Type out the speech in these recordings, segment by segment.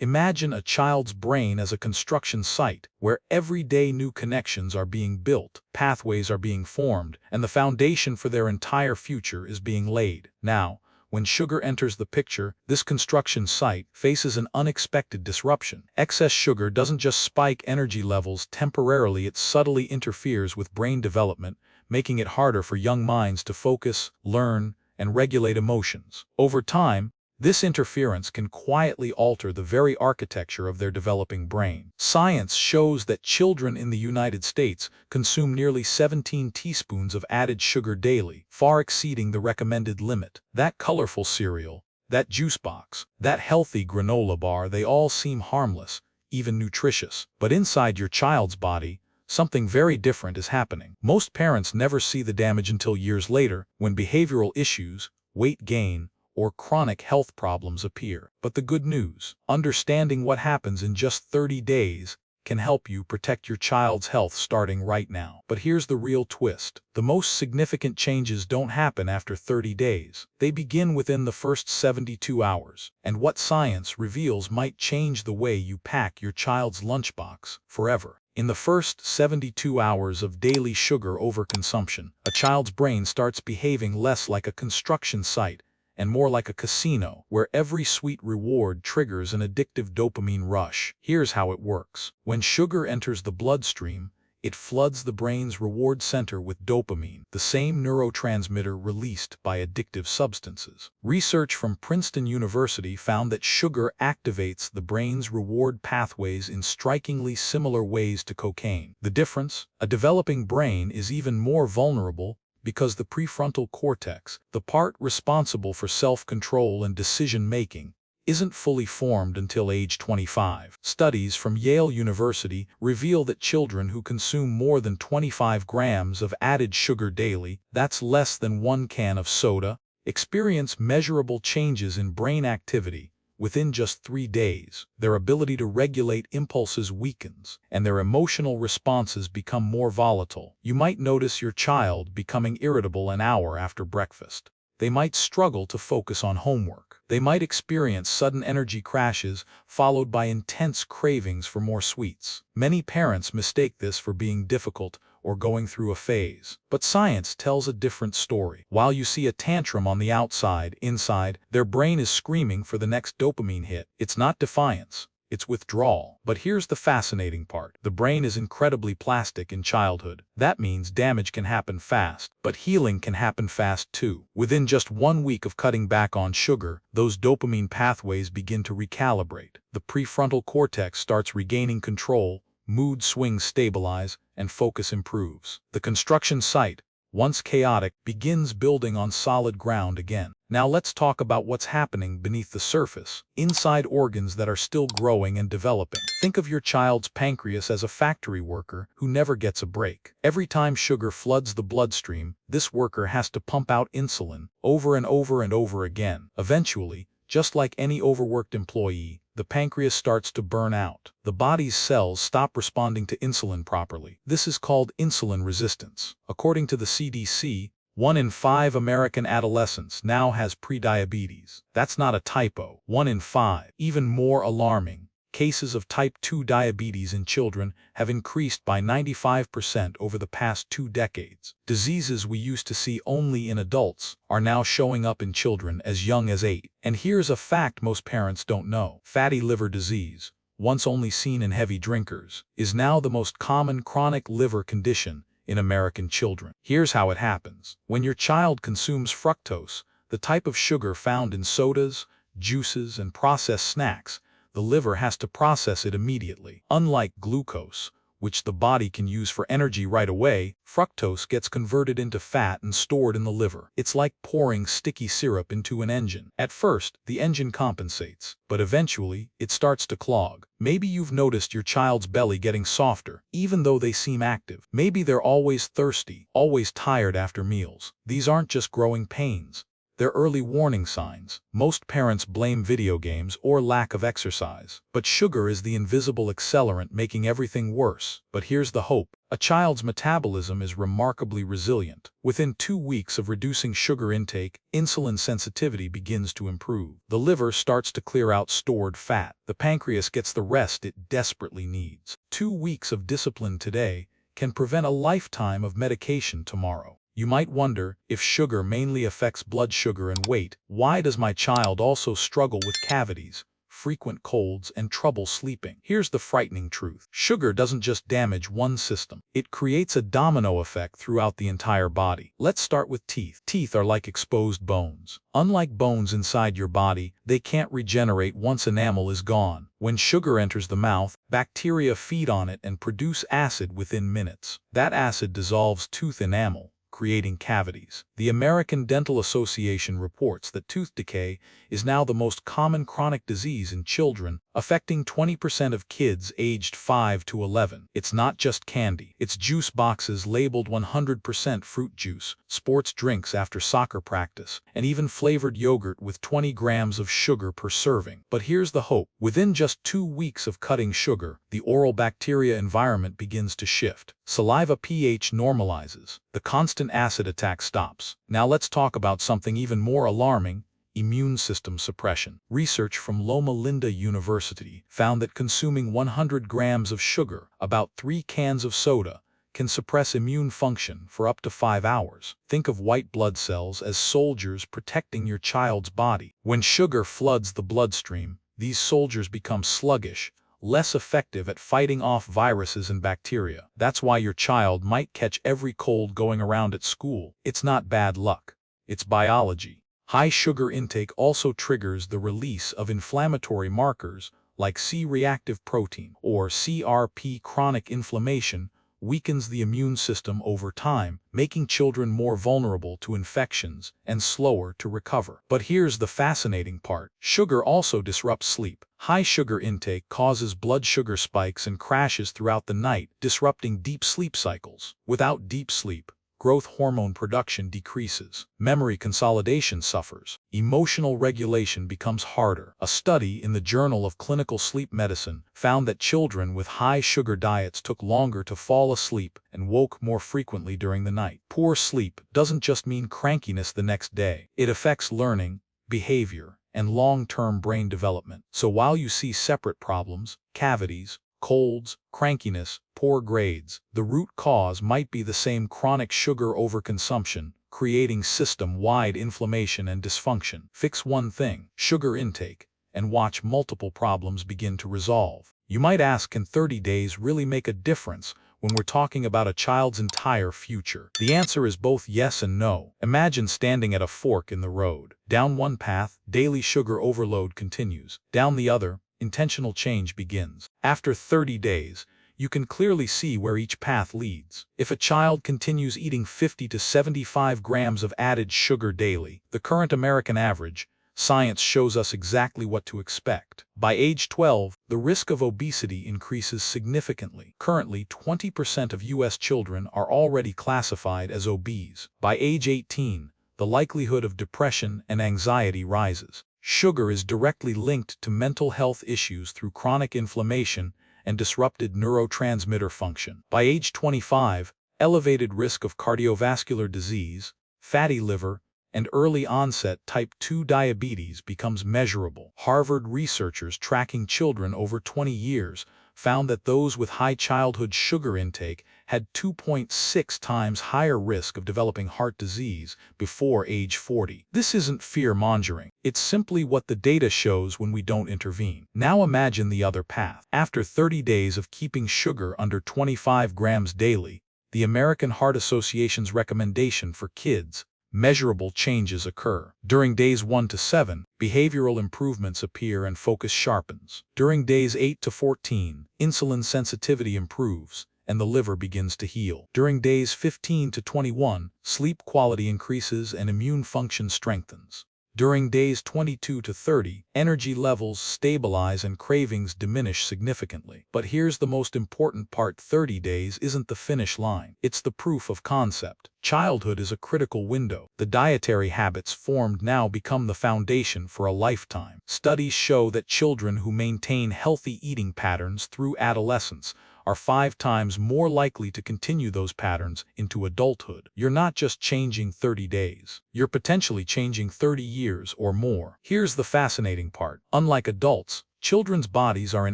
Imagine a child's brain as a construction site where every day new connections are being built, pathways are being formed, and the foundation for their entire future is being laid. Now, when sugar enters the picture, this construction site faces an unexpected disruption. Excess sugar doesn't just spike energy levels temporarily, it subtly interferes with brain development, making it harder for young minds to focus, learn, and regulate emotions. Over time, this interference can quietly alter the very architecture of their developing brain. Science shows that children in the United States consume nearly 17 teaspoons of added sugar daily, far exceeding the recommended limit. That colorful cereal, that juice box, that healthy granola bar, they all seem harmless, even nutritious. But inside your child's body, something very different is happening. Most parents never see the damage until years later, when behavioral issues, weight gain, or chronic health problems appear. But the good news, understanding what happens in just 30 days can help you protect your child's health starting right now. But here's the real twist. The most significant changes don't happen after 30 days. They begin within the first 72 hours. And what science reveals might change the way you pack your child's lunchbox forever. In the first 72 hours of daily sugar overconsumption, a child's brain starts behaving less like a construction site and more like a casino, where every sweet reward triggers an addictive dopamine rush. Here's how it works. When sugar enters the bloodstream, it floods the brain's reward center with dopamine, the same neurotransmitter released by addictive substances. Research from Princeton University found that sugar activates the brain's reward pathways in strikingly similar ways to cocaine. The difference? A developing brain is even more vulnerable because the prefrontal cortex, the part responsible for self-control and decision-making, isn't fully formed until age 25. Studies from Yale University reveal that children who consume more than 25 grams of added sugar daily, that's less than 1 can of soda, experience measurable changes in brain activity within just 3 days. Their ability to regulate impulses weakens, and their emotional responses become more volatile. You might notice your child becoming irritable an hour after breakfast. They might struggle to focus on homework. They might experience sudden energy crashes followed by intense cravings for more sweets. Many parents mistake this for being difficult or going through a phase. But science tells a different story. While you see a tantrum on the outside, inside, their brain is screaming for the next dopamine hit. It's not defiance. It's withdrawal. But here's the fascinating part. The brain is incredibly plastic in childhood. That means damage can happen fast, but healing can happen fast too. Within just 1 week of cutting back on sugar, those dopamine pathways begin to recalibrate. The prefrontal cortex starts regaining control, mood swings stabilize, and focus improves. The construction site, once chaotic, begins building on solid ground again. Now let's talk about what's happening beneath the surface, inside organs that are still growing and developing. Think of your child's pancreas as a factory worker who never gets a break. Every time sugar floods the bloodstream, this worker has to pump out insulin over and over and over again. Eventually, just like any overworked employee, the pancreas starts to burn out. The body's cells stop responding to insulin properly. This is called insulin resistance. According to the CDC, 1 in 5 American adolescents now has prediabetes. That's not a typo. 1 in 5. Even more alarming, cases of type 2 diabetes in children have increased by 95% over the past 2 decades. Diseases we used to see only in adults are now showing up in children as young as 8. And here's a fact most parents don't know. Fatty liver disease, once only seen in heavy drinkers, is now the most common chronic liver condition in American children. Here's how it happens. When your child consumes fructose, the type of sugar found in sodas, juices, and processed snacks, the liver has to process it immediately. Unlike glucose, which the body can use for energy right away, fructose gets converted into fat and stored in the liver. It's like pouring sticky syrup into an engine. At first, the engine compensates, but eventually, it starts to clog. Maybe you've noticed your child's belly getting softer, even though they seem active. Maybe they're always thirsty, always tired after meals. These aren't just growing pains. They're early warning signs. Most parents blame video games or lack of exercise. But sugar is the invisible accelerant making everything worse. But here's the hope. A child's metabolism is remarkably resilient. Within 2 weeks of reducing sugar intake, insulin sensitivity begins to improve. The liver starts to clear out stored fat. The pancreas gets the rest it desperately needs. 2 weeks of discipline today can prevent a lifetime of medication tomorrow. You might wonder, if sugar mainly affects blood sugar and weight, why does my child also struggle with cavities, frequent colds, and trouble sleeping? Here's the frightening truth. Sugar doesn't just damage one system. It creates a domino effect throughout the entire body. Let's start with teeth. Teeth are like exposed bones. Unlike bones inside your body, they can't regenerate once enamel is gone. When sugar enters the mouth, bacteria feed on it and produce acid within minutes. That acid dissolves tooth enamel, creating cavities. The American Dental Association reports that tooth decay is now the most common chronic disease in children, affecting 20% of kids aged 5 to 11. It's not just candy. It's juice boxes labeled 100% fruit juice, sports drinks after soccer practice, and even flavored yogurt with 20 grams of sugar per serving. But here's the hope. Within just 2 weeks of cutting sugar, the oral bacteria environment begins to shift. Saliva pH normalizes. The constant acid attack stops. Now let's talk about something even more alarming: immune system suppression. Research from Loma Linda University found that consuming 100 grams of sugar, about 3 cans of soda, can suppress immune function for up to 5 hours. Think of white blood cells as soldiers protecting your child's body. When sugar floods the bloodstream, these soldiers become sluggish, less effective at fighting off viruses and bacteria. That's why your child might catch every cold going around at school. It's not bad luck. It's biology. High sugar intake also triggers the release of inflammatory markers like C-reactive protein, or CRP. Chronic inflammation weakens the immune system over time, making children more vulnerable to infections and slower to recover. But here's the fascinating part. Sugar also disrupts sleep. High sugar intake causes blood sugar spikes and crashes throughout the night, disrupting deep sleep cycles. Without deep sleep, growth hormone production decreases. Memory consolidation suffers. Emotional regulation becomes harder. A study in the Journal of Clinical Sleep Medicine found that children with high sugar diets took longer to fall asleep and woke more frequently during the night. Poor sleep doesn't just mean crankiness the next day. It affects learning, behavior, and long-term brain development. So while you see separate problems, cavities, colds, crankiness, poor grades, the root cause might be the same: chronic sugar overconsumption, creating system-wide inflammation and dysfunction. Fix one thing, sugar intake, and watch multiple problems begin to resolve. You might ask, can 30 days really make a difference when we're talking about a child's entire future? The answer is both yes and no. Imagine standing at a fork in the road. Down one path, daily sugar overload continues. Down the other, intentional change begins. After 30 days, you can clearly see where each path leads. If a child continues eating 50 to 75 grams of added sugar daily, the current American average, science shows us exactly what to expect. By age 12, the risk of obesity increases significantly. Currently, 20% of U.S. children are already classified as obese. By age 18, the likelihood of depression and anxiety rises. Sugar is directly linked to mental health issues through chronic inflammation and disrupted neurotransmitter function. By age 25, elevated risk of cardiovascular disease, fatty liver, and early onset type 2 diabetes becomes measurable. Harvard researchers tracking children over 20 years found that those with high childhood sugar intake had 2.6 times higher risk of developing heart disease before age 40. This isn't fear-mongering. It's simply what the data shows when we don't intervene. Now imagine the other path. After 30 days of keeping sugar under 25 grams daily, the American Heart Association's recommendation for kids, measurable changes occur. During days 1 to 7, behavioral improvements appear and focus sharpens. During days 8 to 14, insulin sensitivity improves and the liver begins to heal. During days 15 to 21, sleep quality increases and immune function strengthens. During days 22 to 30, energy levels stabilize and cravings diminish significantly. But here's the most important part: 30 days isn't the finish line. It's the proof of concept. Childhood is a critical window. The dietary habits formed now become the foundation for a lifetime. Studies show that children who maintain healthy eating patterns through adolescence are 5 times more likely to continue those patterns into adulthood. You're not just changing 30 days. You're potentially changing 30 years or more. Here's the fascinating part. Unlike adults, children's bodies are in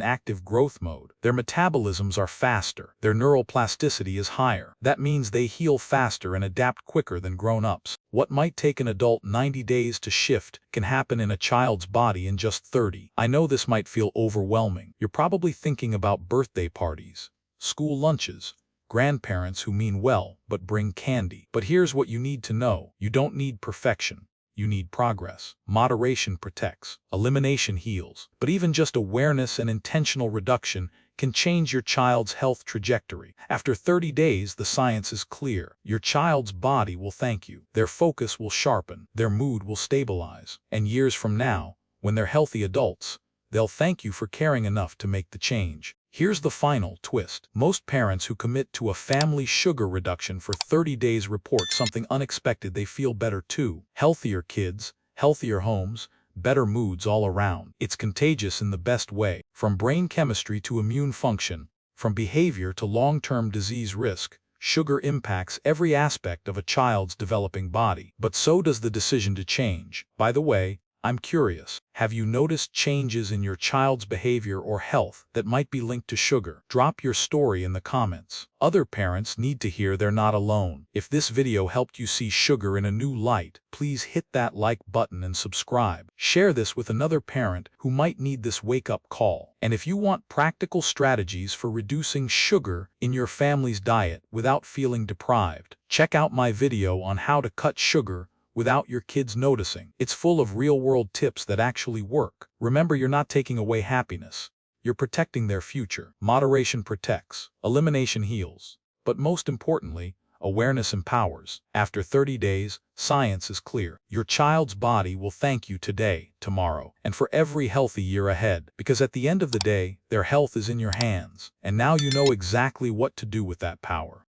active growth mode. Their metabolisms are faster. Their neural plasticity is higher. That means they heal faster and adapt quicker than grown-ups. What might take an adult 90 days to shift can happen in a child's body in just 30. I know this might feel overwhelming. You're probably thinking about birthday parties, school lunches, grandparents who mean well but bring candy. But here's what you need to know. You don't need perfection. You need progress. Moderation protects. Elimination heals. But even just awareness and intentional reduction can change your child's health trajectory. After 30 days, the science is clear. Your child's body will thank you. Their focus will sharpen. Their mood will stabilize. And years from now, when they're healthy adults, they'll thank you for caring enough to make the change. Here's the final twist. Most parents who commit to a family sugar reduction for 30 days report something unexpected. They feel better too. Healthier kids, healthier homes, better moods all around. It's contagious in the best way. From brain chemistry to immune function, from behavior to long-term disease risk, sugar impacts every aspect of a child's developing body. But so does the decision to change. By the way, I'm curious, have you noticed changes in your child's behavior or health that might be linked to sugar? Drop your story in the comments. Other parents need to hear they're not alone. If this video helped you see sugar in a new light, please hit that like button and subscribe. Share this with another parent who might need this wake-up call. And if you want practical strategies for reducing sugar in your family's diet without feeling deprived, check out my video on how to cut sugar without your kids noticing. It's full of real-world tips that actually work. Remember, you're not taking away happiness. You're protecting their future. Moderation protects. Elimination heals. But most importantly, awareness empowers. After 30 days, science is clear. Your child's body will thank you today, tomorrow, and for every healthy year ahead. Because at the end of the day, their health is in your hands. And now you know exactly what to do with that power.